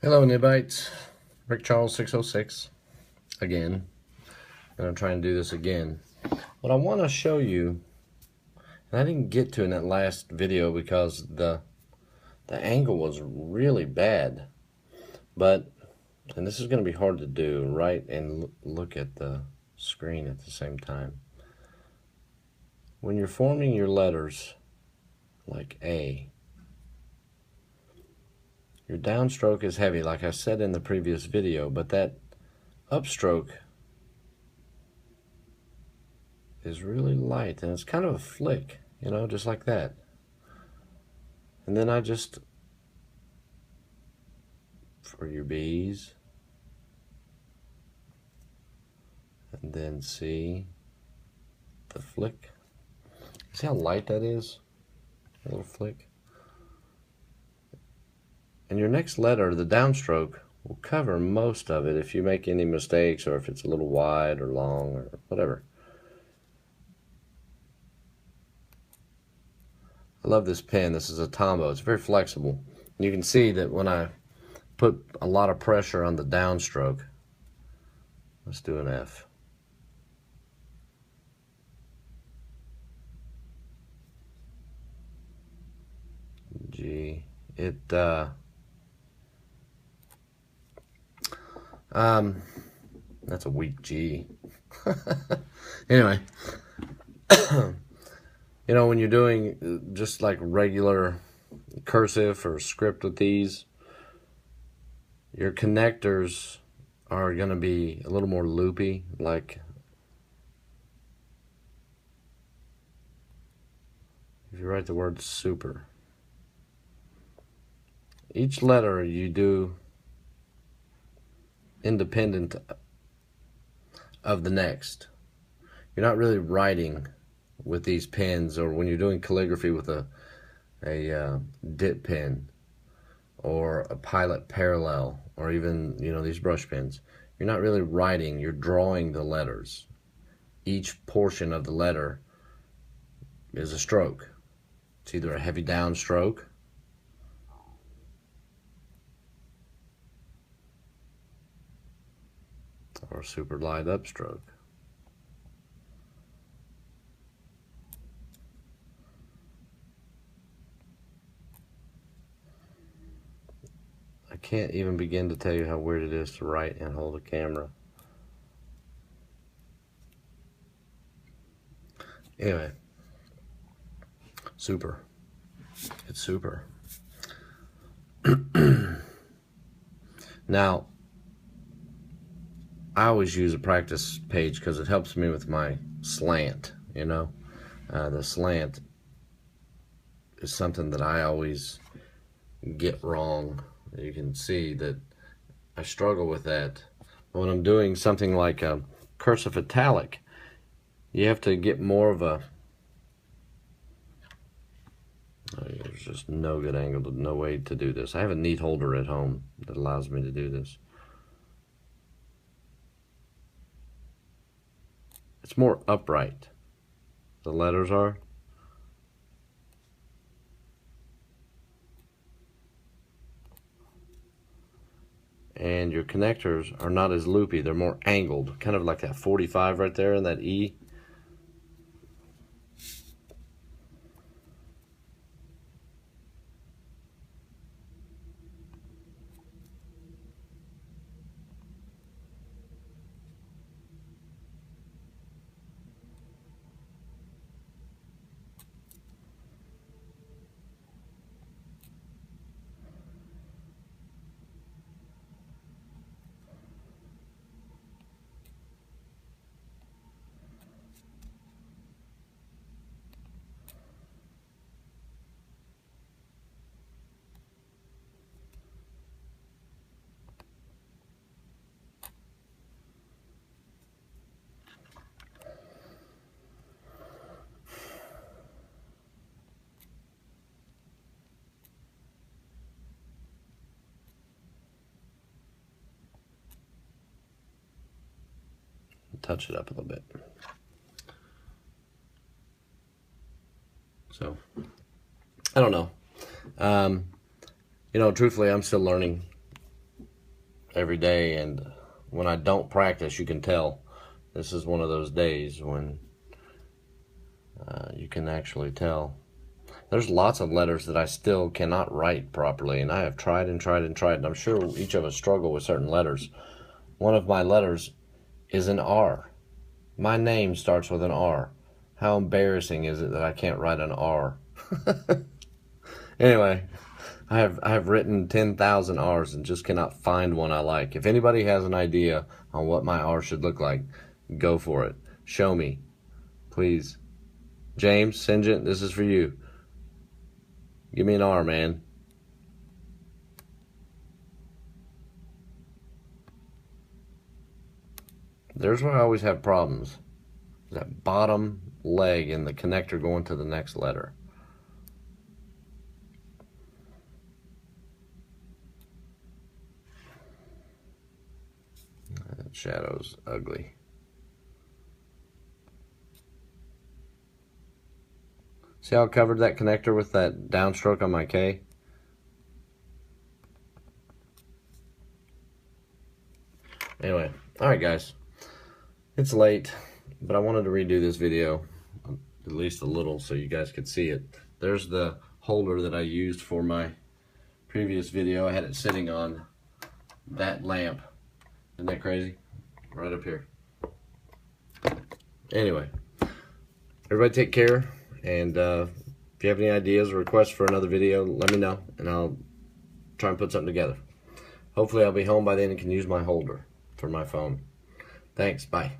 Hello, Nibites. Rick Charles 606 again. I'm going to try and do this again. What I want to show you, and I didn't get to in that last video because the angle was really bad, but, and this is going to be hard to do, right, and look at the screen at the same time. When you're forming your letters, like A, your downstroke is heavy, like I said in the previous video, but that upstroke is really light, and it's kind of a flick, you know, just like that. And then I just, for your B's, and then C, the flick. See how light that is? A little flick. And your next letter, the downstroke, will cover most of it if you make any mistakes or if it's a little wide or long or whatever. I love this pen. This is a Tombow. It's very flexible. You can see that when I put a lot of pressure on the downstroke, let's do an F. G. That's a weak G. Anyway, you know, when you're doing just like regular cursive or script with these, your connectors are going to be a little more loopy, like if you write the word super. Each letter you do independent of the next. You're not really writing with these pens, or when you're doing calligraphy with a dip pen or a Pilot Parallel, or even, you know, these brush pens. You're not really writing, you're drawing the letters. Each portion of the letter is a stroke. It's either a heavy downstroke or a super light upstroke. I can't even begin to tell you how weird it is to write and hold a camera. Anyway, super. It's super. Now, I always use a practice page because it helps me with my slant, you know. The slant is something that I always get wrong. You can see that I struggle with that. When I'm doing something like a cursive italic, you have to get more of a, there's just no good angle, no way to do this. I have a neat holder at home that allows me to do this. It's more upright, the letters are. And your connectors are not as loopy, they're more angled, kind of like that 45 right there in that E. Touch it up a little bit. So, I don't know. You know, truthfully, I'm still learning every day, and when I don't practice, you can tell. This is one of those days when you can actually tell. There's lots of letters that I still cannot write properly, and I have tried and tried and tried, and I'm sure each of us struggle with certain letters. One of my letters is an R. My name starts with an R. How embarrassing is it that I can't write an R? Anyway, I have written 10,000 R's and just cannot find one I like. If anybody has an idea on what my R should look like, go for it. Show me, please. James, Sinjent, this is for you. Give me an R, man. There's where I always have problems. That bottom leg and the connector going to the next letter. That shadow's ugly. See how I covered that connector with that downstroke on my K? Anyway, alright guys. It's late, but I wanted to redo this video at least a little so you guys could see it. There's the holder that I used for my previous video. I had it sitting on that lamp. Isn't that crazy? Right up here. Anyway, everybody take care. And if you have any ideas or requests for another video, let me know, and I'll try and put something together. Hopefully I'll be home by then and can use my holder for my phone. Thanks, bye.